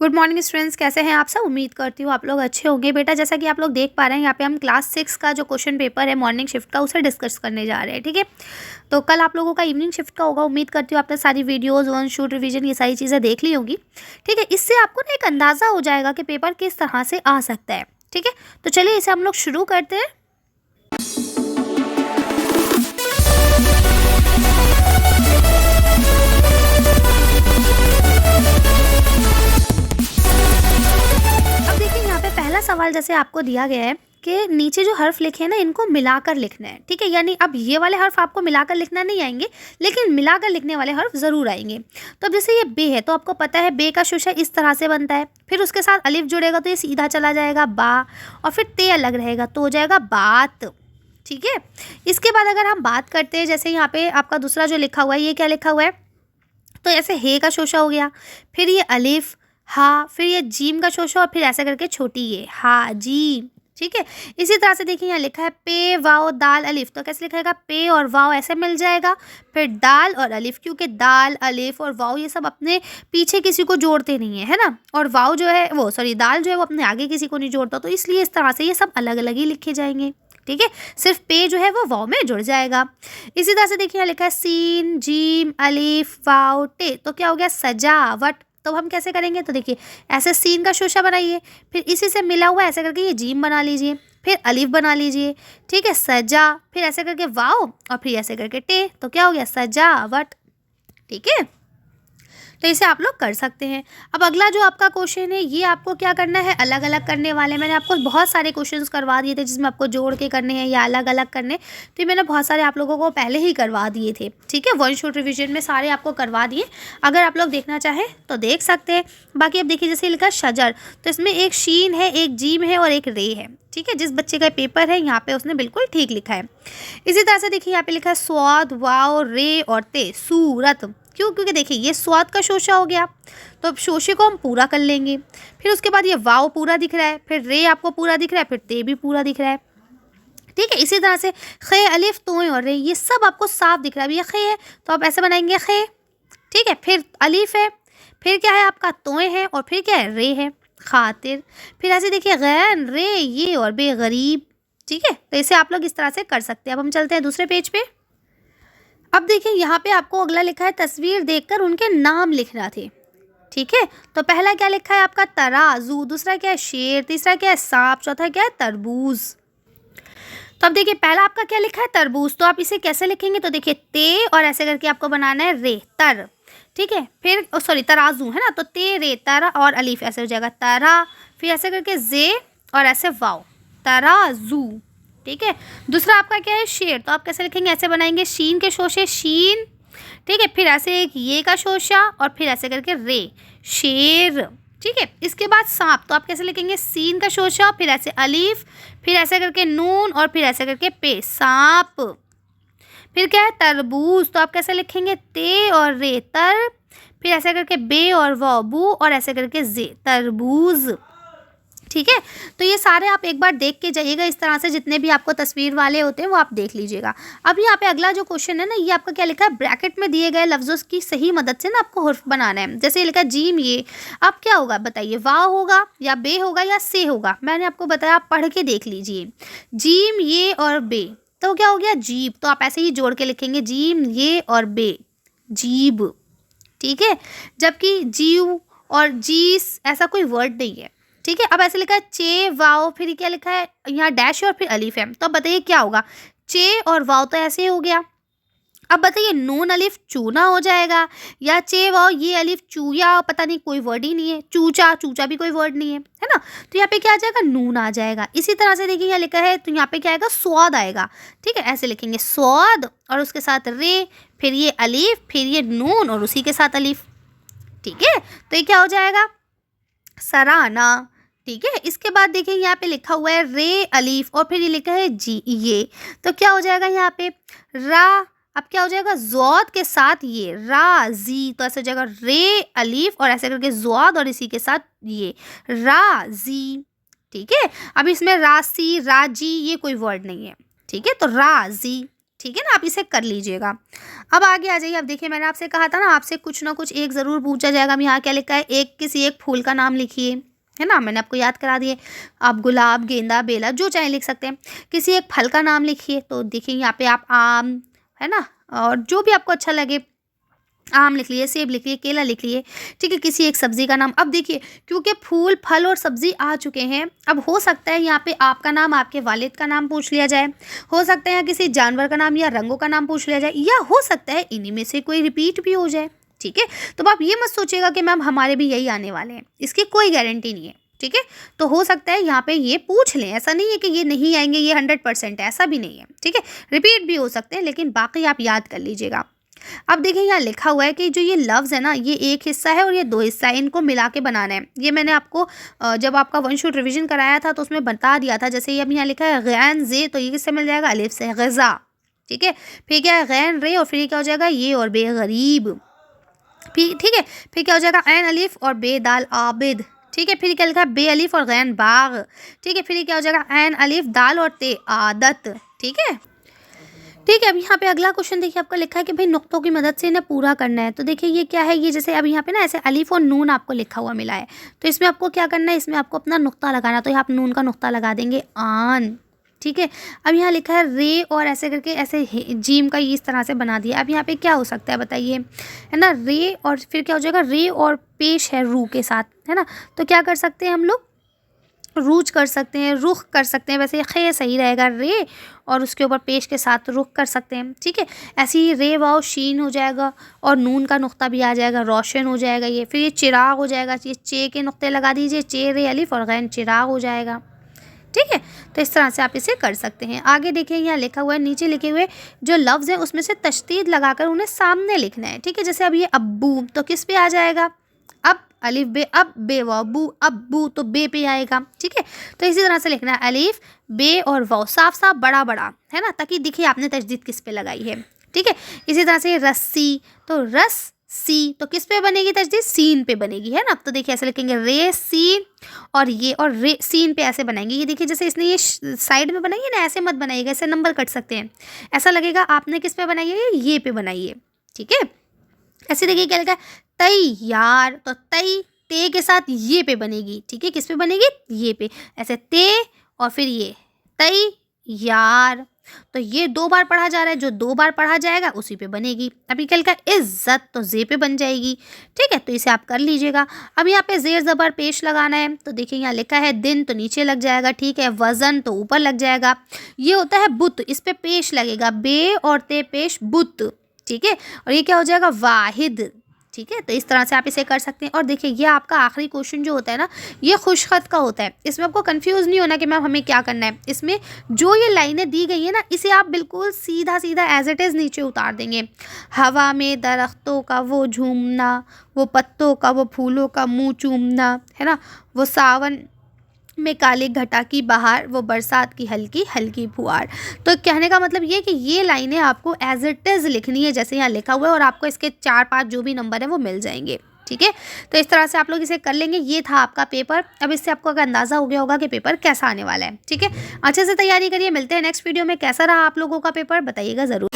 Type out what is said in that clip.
Good morning students, कैसे हैं आप सब। उम्मीद करती हूँ आप लोग अच्छे होंगे। बेटा जैसा कि आप लोग देख पा रहे हैं यहाँ पे हम क्लास 6 का जो क्वेश्चन पेपर है मॉर्निंग शिफ्ट का उसे डिस्कस करने जा रहे हैं। ठीक है, तो कल आप लोगों का इवनिंग शिफ्ट का होगा। उम्मीद करती हूँ आपने सारी वीडियोज़ वन शूट रिविजन ये सारी चीज़ें देख ली होंगी। ठीक है, इससे आपको ना एक अंदाज़ा हो जाएगा कि पेपर किस तरह से आ सकता है। ठीक है, तो चलिए इसे हम लोग शुरू करते हैं। पहला सवाल जैसे आपको दिया गया है कि नीचे जो हर्फ लिखे हैं ना इनको मिलाकर लिखना है। ठीक है, यानी अब ये वाले हर्फ आपको मिलाकर लिखना नहीं आएंगे, लेकिन मिलाकर लिखने वाले हर्फ ज़रूर आएंगे। तो अब जैसे ये बे है तो आपको पता है बे का शोशा इस तरह से बनता है, फिर उसके साथ अलिफ जुड़ेगा तो ये सीधा चला जाएगा बा, और फिर ते अलग रहेगा तो हो जाएगा बात। ठीक है, इसके बाद अगर हम बात करते हैं, जैसे यहाँ पे आपका दूसरा जो लिखा हुआ है, ये क्या लिखा हुआ है, तो ऐसे हे का शोशा हो गया, फिर ये अलिफ हा, फिर ये जीम का शोशा, और फिर ऐसे करके छोटी ये हा जीम। ठीक है, इसी तरह से देखिए यहाँ लिखा है पे वाओ दाल अलिफ, तो कैसे लिखेगा, पे और वाओ ऐसे मिल जाएगा, फिर दाल और अलिफ, क्योंकि दाल अलिफ और वाओ ये सब अपने पीछे किसी को जोड़ते नहीं है, है ना, और वाओ जो है वो दाल जो है वो अपने आगे किसी को नहीं जोड़ता, तो इसलिए इस तरह से ये सब अलग अलग ही लिखे जाएंगे। ठीक है, सिर्फ पे जो है वो वाव में जुड़ जाएगा। इसी तरह से देखिए यहाँ लिखा है सीन जीम अलिफ वाव टे, तो क्या हो गया सजावट। तो हम कैसे करेंगे, तो देखिए ऐसे सीन का शोशा बनाइए, फिर इसी से मिला हुआ ऐसे करके ये जीम बना लीजिए, फिर अलिफ बना लीजिए। ठीक है, सजा, फिर ऐसे करके वाव, और फिर ऐसे करके टे, तो क्या हो गया सजावट। ठीक है, तो इसे आप लोग कर सकते हैं। अब अगला जो आपका क्वेश्चन है ये आपको क्या करना है, अलग अलग करने वाले। मैंने आपको बहुत सारे क्वेश्चंस करवा दिए थे जिसमें आपको जोड़ के करने हैं या अलग अलग करने, तो ये मैंने बहुत सारे आप लोगों को पहले ही करवा दिए थे। ठीक है, वन शॉट रिविजन में सारे आपको करवा दिए, अगर आप लोग देखना चाहें तो देख सकते हैं। बाकी अब देखिए जैसे लिखा शजर, तो इसमें एक शीन है, एक जीम है और एक रे है। ठीक है, जिस बच्चे का पेपर है यहाँ पे उसने बिल्कुल ठीक लिखा है। इसी तरह से देखिए यहाँ पे लिखा है स्वाद वाव रे और ते सूरत। क्यों, क्योंकि देखिए ये स्वाद का शोशा हो गया, तो अब शोशे को हम पूरा कर लेंगे। फिर उसके बाद ये वाव पूरा दिख रहा है, फिर रे आपको पूरा दिख रहा है, फिर ते भी पूरा दिख रहा है। ठीक है, इसी तरह से खे अलिफ तोए और रे ये सब आपको साफ दिख रहा है। ये खे है तो आप ऐसे बनाएंगे खे। ठीक है, फिर अलिफ है, फिर क्या है आपका तोए है, और फिर क्या है रे है खातिर। फिर ऐसे देखिए गैन रे ये और बे गरीब। ठीक है, तो इसे आप लोग इस तरह से कर सकते हैं। अब हम चलते हैं दूसरे पेज पे। अब देखिए यहाँ पे आपको अगला लिखा है तस्वीर देखकर उनके नाम लिखना थे। ठीक है, तो पहला क्या लिखा है आपका तराजू, दूसरा क्या है शेर, तीसरा क्या है सांप, चौथा क्या है तरबूज। तो अब देखिए पहला आपका क्या लिखा है तरबूज, तो आप इसे कैसे लिखेंगे, तो देखिए ते और ऐसे करके आपको बनाना है रे तर। ठीक है, फिर सॉरी तराजू है ना, तो ते रे तरा और अलीफ ऐसे हो जाएगा तरा, फिर ऐसे करके जे और ऐसे वाव तराजू। ठीक है, दूसरा आपका क्या है शेर, तो आप कैसे लिखेंगे, ऐसे बनाएंगे शीन के शोशे शीन। ठीक है, फिर ऐसे एक ये का शोशा और फिर ऐसे करके रे शेर। ठीक है, इसके बाद सांप, तो आप कैसे लिखेंगे सीन का शोशा, फिर ऐसे अलीफ, फिर ऐसे करके नून और फिर ऐसे करके पे सांप। फिर क्या है तरबूज, तो आप कैसे लिखेंगे ते और रे तर, फिर ऐसे करके बे और वाबू और ऐसे करके जे तरबूज। ठीक है, तो ये सारे आप एक बार देख के जाइएगा, इस तरह से जितने भी आपको तस्वीर वाले होते हैं वो आप देख लीजिएगा। अब यहाँ पे अगला जो क्वेश्चन है ना, ये आपका क्या लिखा है, ब्रैकेट में दिए गए लफ्ज़ों की सही मदद से ना आपको हर्फ बनाना है। जैसे ये लिखा है जीम, ये अब क्या होगा बताइए, वाव होगा या बे होगा या से होगा। मैंने आपको बताया, आप पढ़ के देख लीजिए, जीम ये और बे, तो क्या हो गया जीब, तो आप ऐसे ही जोड़ के लिखेंगे जीम ये और बे जीब। ठीक है, जबकि जीव और जीस ऐसा कोई वर्ड नहीं है। ठीक है, अब ऐसे लिखा है चे वाओ, फिर क्या लिखा है यहाँ डैश और फिर अलीफ है, तो अब बताइए क्या होगा, चे और वाओ तो ऐसे हो गया। अब बताइए नून अलिफ चूना हो जाएगा, या चे वाओ ये अलिफ चूया, पता नहीं कोई वर्ड ही नहीं है, चूचा चूचा भी कोई वर्ड नहीं है ना, तो यहाँ पे क्या आ जाएगा नून आ जाएगा। इसी तरह से देखिए यहाँ लिखा है, तो यहाँ पे क्या आएगा स्वाद आएगा। ठीक है, ऐसे लिखेंगे स्वाद और उसके साथ रे, फिर ये अलीफ, फिर ये नून और उसी के साथ अलीफ। ठीक है, तो ये क्या हो जाएगा सराना। ठीक है, इसके बाद देखिए यहाँ पे लिखा हुआ है रे अलीफ और फिर ये लिखा है जी ये, तो क्या हो जाएगा यहाँ पे रा, अब क्या हो जाएगा जौद के साथ ये राजी, तो ऐसे हो जाएगा रे अलीफ और ऐसे करके जौद और इसी के साथ ये राजी। ठीक है, अब इसमें रासी राजी ये कोई वर्ड नहीं है। ठीक है, तो राजी। ठीक है ना, आप इसे कर लीजिएगा। अब आगे आ जाइए। अब देखिए मैंने आपसे कहा था ना, आपसे कुछ ना कुछ एक ज़रूर पूछा जाएगा। अब यहाँ क्या लिखा है, किसी एक फूल का नाम लिखिए, है ना, मैंने आपको याद करा दिए। आप गुलाब, गेंदा, बेला जो चाहे लिख सकते हैं। किसी एक फल का नाम लिखिए, तो देखिए यहाँ पे आप आम, है ना, और जो भी आपको अच्छा लगे, आम लिख लिए, सेब लिख लिए, केला लिख लिए, ठीक है। किसी एक सब्जी का नाम। अब देखिए क्योंकि फूल, फल और सब्जी आ चुके हैं, अब हो सकता है यहाँ पे आपका नाम, आपके वालिद का नाम पूछ लिया जाए, हो सकता है यहाँ किसी जानवर का नाम या रंगों का नाम पूछ लिया जाए, या हो सकता है इन्हीं में से कोई रिपीट भी हो जाए, ठीक है। तो आप ये मत सोचिएगा कि मैम हमारे भी यही आने वाले हैं, इसकी कोई गारंटी नहीं है, ठीक है। तो हो सकता है यहाँ पे ये पूछ लें, ऐसा नहीं है कि ये नहीं आएंगे, ये 100% है, ऐसा भी नहीं है, ठीक है। रिपीट भी हो सकते हैं, लेकिन बाकी आप याद कर लीजिएगा। अब देखिए यहाँ लिखा हुआ है कि जो ये लफ्ज़ है ना, ये एक हिस्सा है और ये दो हिस्सा है, इनको मिला के बनाना है। ये मैंने आपको जब आपका वन शूट रिवीजन कराया था तो उसमें बता दिया था। जैसे ये अब यहाँ लिखा है गैन जे, तो ये किससे मिल जाएगा, अलिफ से, गज़ा, ठीक है। फिर क्या है, गैन रे, और फिर क्या हो जाएगा, ये और बे, गरीब, ठीक है। फिर क्या हो जाएगा, ऐन अलिफ और बे दाल, आबिद, ठीक है। फिर क्या लिखा है, बे अलिफ और गैन बाग, ठीक है। फिर क्या हो जाएगा, ऐन अलिफ दाल और ते, आदत, ठीक है। ठीक है, अब यहाँ पे अगला क्वेश्चन देखिए, आपका लिखा है कि भाई नुक्तों की मदद से इन्हें पूरा करना है। तो देखिए ये क्या है, ये जैसे अब यहाँ पे ना ऐसे अलीफ और नून आपको लिखा हुआ मिला है, तो इसमें आपको क्या करना है, इसमें आपको अपना नुक्ता लगाना। तो यहाँ आप नून का नुक्ता लगा देंगे, आन, ठीक है। अब यहाँ लिखा है रे, और ऐसे करके ऐसे जीम का इस तरह से बना दिया। अब यहाँ पे क्या हो सकता है बताइए, है ना, रे, और फिर क्या हो जाएगा, रे और पेश है रू के साथ, है ना। तो क्या कर सकते हैं हम लोग, रूज कर सकते हैं, रुख कर सकते हैं, वैसे खे सही रहेगा, रे और उसके ऊपर पेश के साथ रुख कर सकते हैं, ठीक है। ऐसे ही रे वाओ शीन हो जाएगा, और नून का नुक्ता भी आ जाएगा, रोशन हो जाएगा ये। फिर ये चिराग हो जाएगा, ये चे के नुक्ते लगा दीजिए, चे रे अलिफ और गैन, चिराग हो जाएगा, ठीक है। तो इस तरह से आप इसे कर सकते हैं। आगे देखिए यहाँ लिखा हुआ है, नीचे लिखे हुए जो लफ्ज़ हैं उसमें से तशदीद लगाकर उन्हें सामने लिखना है, ठीक है। जैसे अब ये अब्बू, तो किस पे आ जाएगा, अब अलिफ बे, अब बे वाव बू, अब बू तो बे पे आएगा, ठीक है। तो इसी तरह से लिखना है, अलिफ बे और वाव, साफ साफ बड़ा बड़ा, है ना, ताकि दिखे आपने तशदीद किस पे लगाई है, ठीक है। इसी तरह से रस्सी, तो रस सी, तो किस पे बनेगी तशदीद, सीन पे बनेगी, है ना। तो देखिए ऐसे लिखेंगे, रे सीन, और ये और रे सीन पे ऐसे बनाएंगे। ये देखिए जैसे इसने ये साइड में बनाई है ना, ऐसे मत बनाइएगा, ऐसे नंबर कट सकते हैं, ऐसा लगेगा आपने किस पे बनाई है, ये पे बनाइए, ठीक है। ऐसे देखिए क्या लिखा है, तैयार, तो तई ते के साथ ये पे बनेगी, ठीक है। किस पे बनेगी, ये पे, ऐसे ते और फिर ये तैयार। तो ये 2 बार पढ़ा जा रहा है, जो 2 बार पढ़ा जाएगा उसी पे बनेगी। अभी कल का इज्जत, तो जे पे बन जाएगी, ठीक है। तो इसे आप कर लीजिएगा। अब यहाँ पे जेर ज़बर पेश लगाना है, तो देखिए यहाँ लिखा है दिन, तो नीचे लग जाएगा, ठीक है। वज़न, तो ऊपर लग जाएगा। ये होता है बुत, इस पे पेश लगेगा, बे और ते पेश, बुत, ठीक है। और ये क्या हो जाएगा, वाहिद, ठीक है। तो इस तरह से आप इसे कर सकते हैं। और देखिए ये आपका आखिरी क्वेश्चन जो होता है ना, ये खुशखत का होता है। इसमें आपको कंफ्यूज नहीं होना कि मैम हमें क्या करना है। इसमें जो ये लाइनें दी गई है ना, इसे आप बिल्कुल सीधा सीधा एज इट इज़ नीचे उतार देंगे। हवा में दरख्तों का वो झूमना, वो पत्तों का, वो फूलों का मुँह चूमना, है ना, वो सावन में काली घटा की बहार, वो बरसात की हल्की हल्की फुहार। तो कहने का मतलब ये कि ये लाइनें आपको एज इट इज़ लिखनी है जैसे यहाँ लिखा हुआ है, और आपको इसके 4-5 जो भी नंबर हैं वो मिल जाएंगे, ठीक है। तो इस तरह से आप लोग इसे कर लेंगे। ये था आपका पेपर। अब इससे आपको अगर अंदाज़ा हो गया होगा कि पेपर कैसा आने वाला है, ठीक है। अच्छे से तैयारी करिए। मिलते हैं नेक्स्ट वीडियो में। कैसा रहा आप लोगों का पेपर बताइएगा ज़रूर।